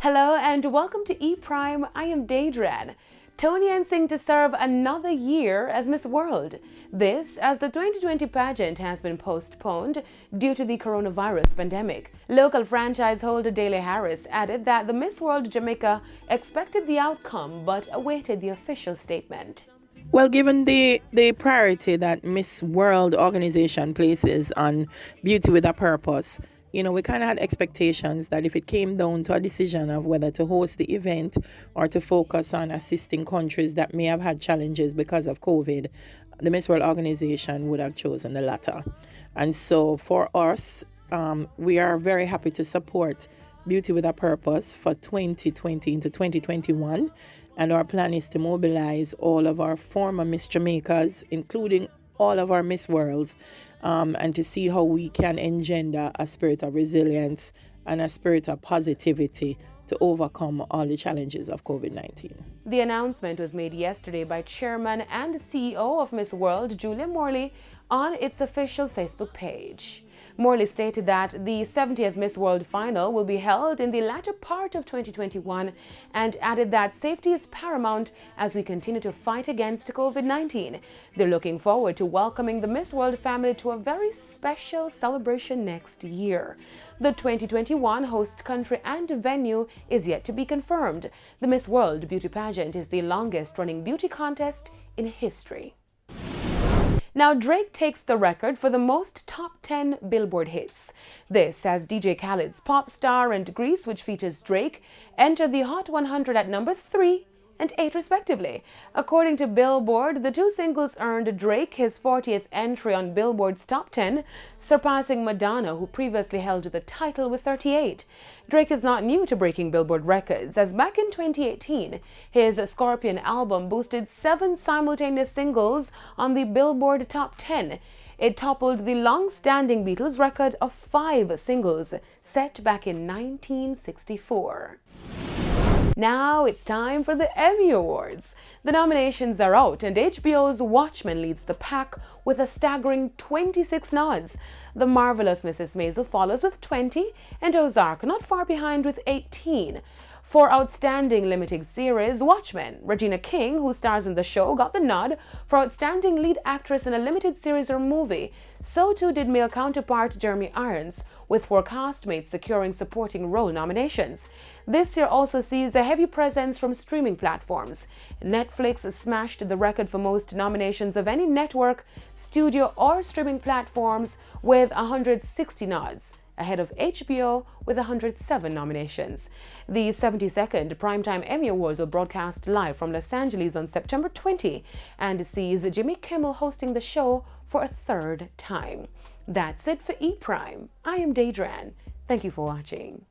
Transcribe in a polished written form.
Hello and welcome to E Prime. I am Daedran. Tony and Singh to serve another year as Miss World. This as the 2020 pageant has been postponed due to the coronavirus pandemic. Local franchise holder Daley Harris added that the Miss World Jamaica expected the outcome but awaited the official statement. Well, given the priority that Miss World organization places on beauty with a purpose, we kind of had expectations that if it came down to a decision of whether to host the event or to focus on assisting countries that may have had challenges because of COVID, the Miss World organization would have chosen the latter. And so for us, we are very happy to support Beauty with a Purpose for 2020 into 2021. And our plan is to mobilize all of our former Miss Jamaicas, including all of our Miss Worlds, and to see how we can engender a spirit of resilience and a spirit of positivity to overcome all the challenges of COVID-19. The announcement was made yesterday by Chairman and CEO of Miss World, Julia Morley, on its official Facebook page. Morley stated that the 70th Miss World final will be held in the latter part of 2021 and added that safety is paramount as we continue to fight against COVID-19. They're looking forward to welcoming the Miss World family to a very special celebration next year. The 2021 host country and venue is yet to be confirmed. The Miss World beauty pageant is the longest-running beauty contest in history. Now, Drake takes the record for the most top 10 Billboard hits. This as DJ Khaled's Pop Star and Grease, which features Drake, entered the Hot 100 at number 3 and 8 respectively. According to Billboard, the two singles earned Drake his 40th entry on Billboard's Top 10, surpassing Madonna, who previously held the title with 38. Drake is not new to breaking Billboard records, as back in 2018, his Scorpion album boosted 7 simultaneous singles on the Billboard Top 10. It toppled the long-standing Beatles record of 5 singles set back in 1964. Now it's time for the Emmy Awards. The nominations are out and HBO's Watchmen leads the pack with a staggering 26 nods. The Marvelous Mrs. Maisel follows with 20 and Ozark not far behind with 18. For Outstanding Limited Series, Watchmen, Regina King, who stars in the show, got the nod for Outstanding Lead Actress in a Limited Series or Movie. So too did male counterpart Jeremy Irons, with 4 castmates securing supporting role nominations. This year also sees a heavy presence from streaming platforms. Netflix smashed the record for most nominations of any network, studio or streaming platforms with 160 nods, ahead of HBO with 107 nominations. The 72nd Primetime Emmy Awards will broadcast live from Los Angeles on September 20 and sees Jimmy Kimmel hosting the show for a 3rd time. That's it for E Prime. I am Daedran. Thank you for watching.